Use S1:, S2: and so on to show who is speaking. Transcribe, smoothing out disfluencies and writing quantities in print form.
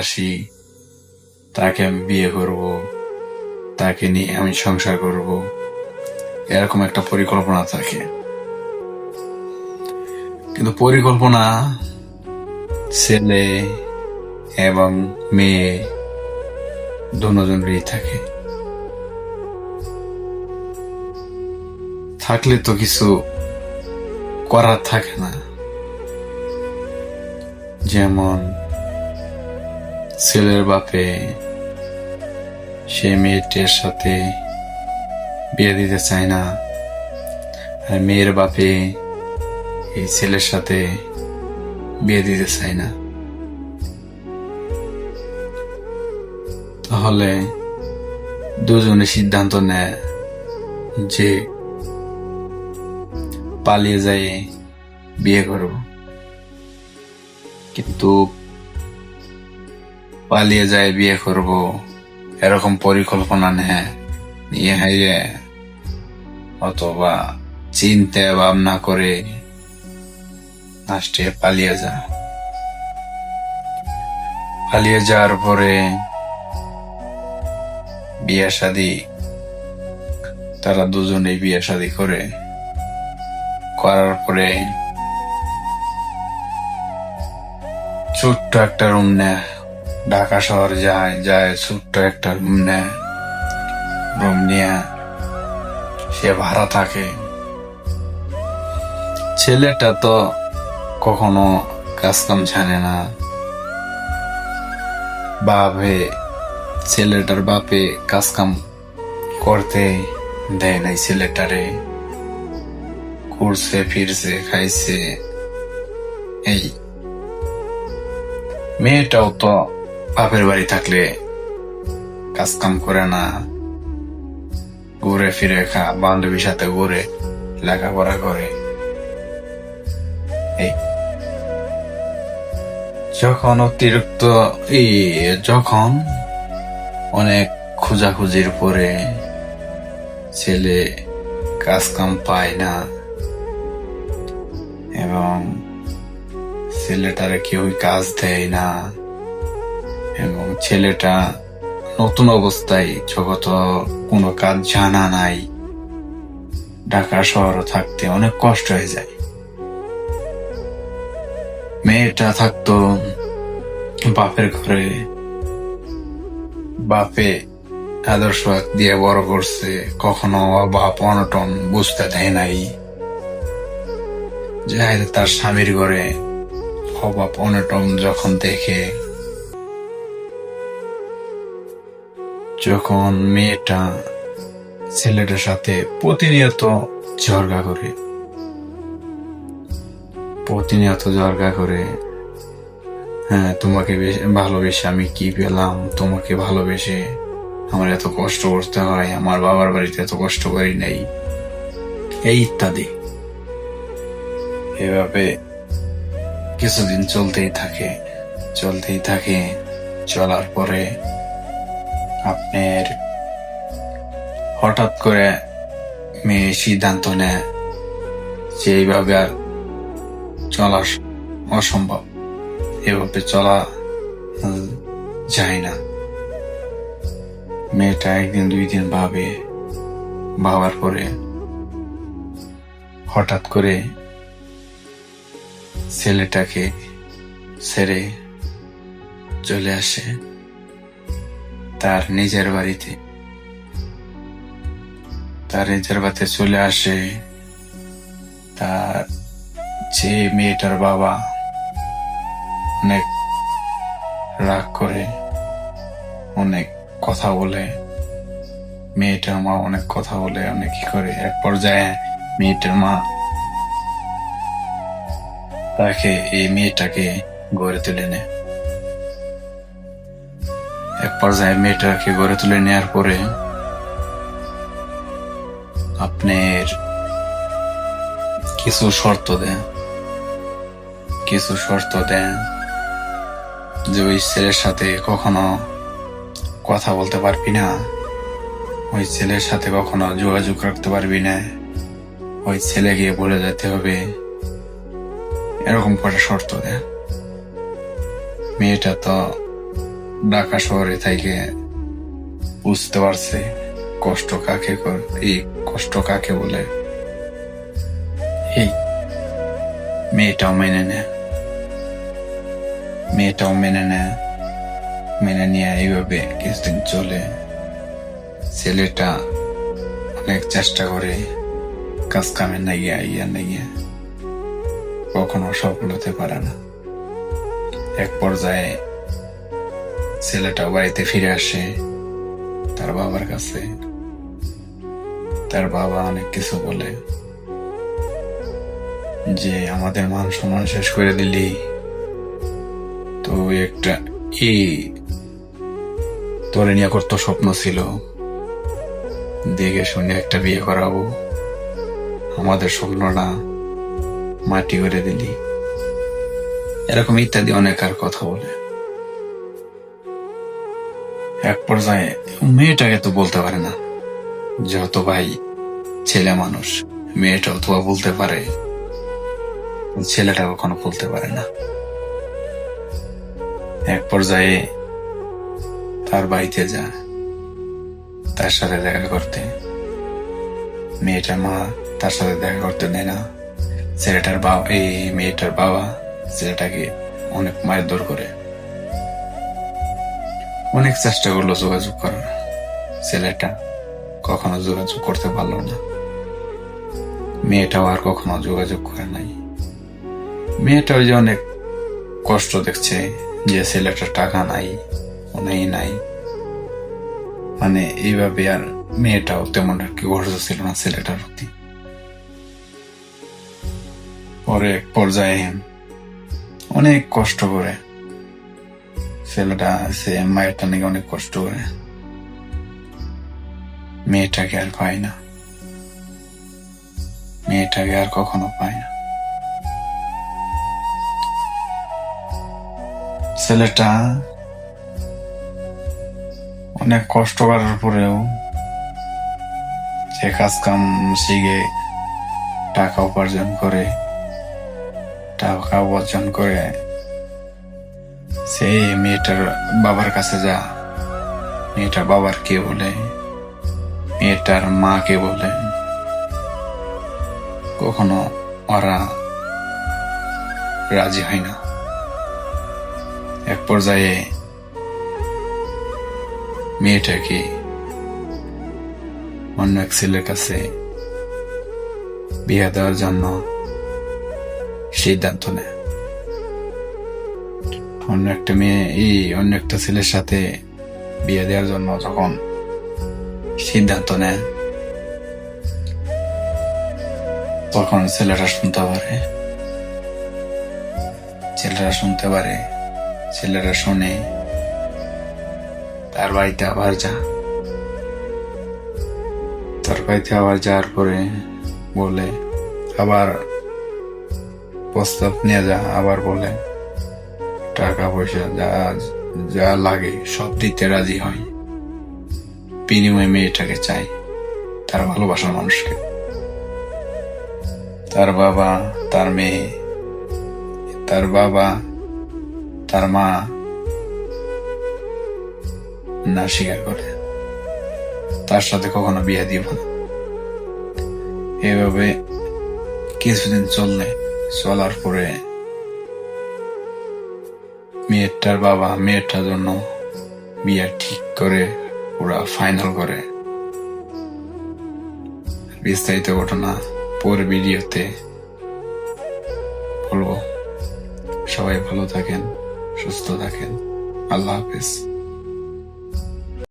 S1: আসি, তাকে আমি বিয়ে করব, তাকে নিয়ে আমি সংসার করব, এরকম একটা পরিকল্পনা থাকে। কিন্তু পরিকল্পনা ছেলে এবং মেয়ে দুজনেরই থাকে। থাকলে তো কিছু করার থাকে না। যেমন ছেলের বাপে সে মেয়েটির সাথে বিয়ে দিতে চায় না, আর মেয়ের বাপে এই ছেলের সাথে বিয়ে দিতে চায় না। তাহলে দুজনে সিদ্ধান্ত নেয় যে পালিয়ে যায় বিয়ে করব। কিন্তু পালিয়ে যায় বিয়ে করব এরকম পরিকল্পনা নিয়ে হাইয়ে অথবা চিন্তা ভাবনা করে লাস্টে পালিয়ে যায়। পালিয়ে যাওয়ার পরে বিয়ে শাদী, তারা দুজনেই বিয়ে শাদী করার পরে ছোট্ট একটা রুম নেয়, ঢাকা শহর যায় ছোট্ট একটা রুম নিয়ে সে ভাড়া থাকে। ছেলেটা তো কখনো কাজ কাম জানে না। ছেলেটার বাপে কাজ কাম করতে দেয় নাই ছেলেটারে। ঘুরছে ফিরছে খাইছে। এই মেয়েটাও তো বাপের বাড়ি থাকলে কাজ কাম করে না, ঘুরে ফিরে বান্ধবীর সাথে ঘুরে লেখাপড়া করে। এই যখন অনেক খোঁজাখুঁজির পরে ছেলে কাজ কাম পায় না এবং ছেলেটারে কেউই কাজ দেয় না, এবং ছেলেটা নতুন অবস্থায় জগত কোনো কাজ জানা নাই, ঢাকা শহরে থাকতে অনেক কষ্ট হয়ে যায়। মেয়েটা থাকতো বাপের ঘরে, বাপে আদর্শ দিয়ে বড় করছে, কখনো বাপ অনটন বুঝতে দেয় নাই। যাই তার স্বামীর ঘরে অভাব অনটন যখন দেখে, যখন মেয়েটা ছেলেটার সাথে প্রতিনিয়ত ঝগড়া করে, হ্যাঁ তোমাকে ভালোবেসে আমি কি পেলাম, তোমাকে ভালোবেসে আমার এত কষ্ট করতে হয়, আমার বাবার বাড়িতে এত কষ্ট করি নাই, এই ইত্যাদি। এভাবে কিছুদিন চলতেই থাকে। চলার পরে আপনার হঠাৎ করে মেয়ে সিদ্ধান্ত নেয় যে এইভাবে আর চলা অসম্ভব, এভাবে চলা যায় না। মেয়েটা একদিন দুই দিন ভাবার পরে হঠাৎ করে ছেলেটাকে ছেড়ে চলে আসে তার নিজের বাড়িতে। চলে আসে তার যে মেয়েটার বাবা অনেক রাগ করে, অনেক কথা বলে, মেয়েটার মা অনেক কথা বলে, অনেক কি করে। এক পর্যায়ে মেয়েটার মা এই মেয়েটাকে গড়ে তুলে নেয়। এক পর্যায়ে মেয়েটাকে গড়ে তুলে নেওয়ার পরে আপনার কিছু শর্ত দেন যে ওই ছেলের সাথে কখনো কথা বলতে পারবি না, ওই ছেলের সাথে কখনো যোগাযোগ রাখতে পারবি না, ওই ছেলেকে বলে যেতে হবে, এরকম কটা শর্ত দেয়। মেয়েটা তো ঢাকা শহরে থেকে বুঝতে পারছে এই কষ্ট কাকে বলে। এই মেয়েটাও মেনে নেয়, মেনে নিয়ে এইভাবে কিছুদিন চলে। ছেলেটা অনেক চেষ্টা করে, কাজ কামে না গিয়া কখনো সফল হতে পারে না। এক পর্যায়ে ছেলেটা বাড়িতে ফিরে আসে তার বাবার কাছে। তার বাবা অনেক কিছু বলে যে আমাদের মান সম্মান শেষ করে দিলি, তো একটা তোরে নিয়ে করতো স্বপ্ন ছিল, দেখে শুনে একটা বিয়ে করাবো, আমাদের স্বপ্নটা মাটি করে দিলি। এরকম ইত্যাদি অনেক আর কথা বলে। এক পর্যায়ে মেয়েটাকে তো বলতে পারে না, যেহেতু ভাই ছেলে মানুষ, মেয়েটা অথবা বলতে পারে, ছেলেটা কখনো বলতে পারে না। এক পর্যায়ে তার বাড়িতে যায় তার সাথে দেখা করতে। মেয়েটার মা তার সাথে দেখা করতে দেয় না। মেয়েটার বাবা ছেলেটাকে অনেক মারধর করে। অনেক চেষ্টা করলো যোগাযোগ করার, ছেলেটা কখনো যোগাযোগ করতে পারলো না। মেয়েটাও আর কখনো যোগাযোগ করে নাই। মেয়েটা ওই যে অনেক কষ্ট দেখছে যে ছেলেটা টাকা নাই, নাই, মানে এইভাবে আর মেয়েটাও তেমন আর কি গর্জ ছিল না ছেলেটার প্রতি। পরে এক পর্যায়ে অনেক কষ্ট করে মায়েরটা নাকি অনেক কষ্ট করে মেয়েটাকে আর পায় না, মেয়েটাকে আর কখনো পায় না। ছেলেটা অনেক কষ্ট করার পরেও যে কাজ কাম শিখে টাকা উপার্জন করে সেই মেয়েটার বাবার কাছে যা, মেয়েটার বাবার কে বলে, মেয়েটার মা কে বলে, কখনো ওরা রাজি হয় না। এক পর্যায়ে মেয়েটাকে অন্য এক ছেলের কাছে বিয়ে দেওয়ার জন্য সিদ্ধান্ত নেয়। অন্য একটা ছেলের সাথে বিয়ে দেওয়ার জন্য যখন সিদ্ধান্ত নেয়, তখন ছেলেরা শুনে তার বাড়িতে আবার যাওয়ার পরে বলে, আবার প্রস্তাব নিয়ে আবার বলে টাকা পয়সা যা লাগে সব দিতে রাজি হয়, বিনিময়ে মেয়েটাকে চাই, তার ভালোবাসার মানুষকে। তার বাবা, তার মেয়ে, তার বাবা, তার মা না স্বীকার করে, তার সাথে কখনো বিয়ে দিব না। এভাবে কিছুদিন চলার পরে মেয়েটার বাবা মেয়েটার জন্য বিয়ে ঠিক করে পুরা ফাইনাল করে। বিস্তারিত ঘটনা পরে ভিডিওতে বলবো। সবাই ভালো থাকেন, সুস্থ থাকেন। আল্লাহ হাফেজ।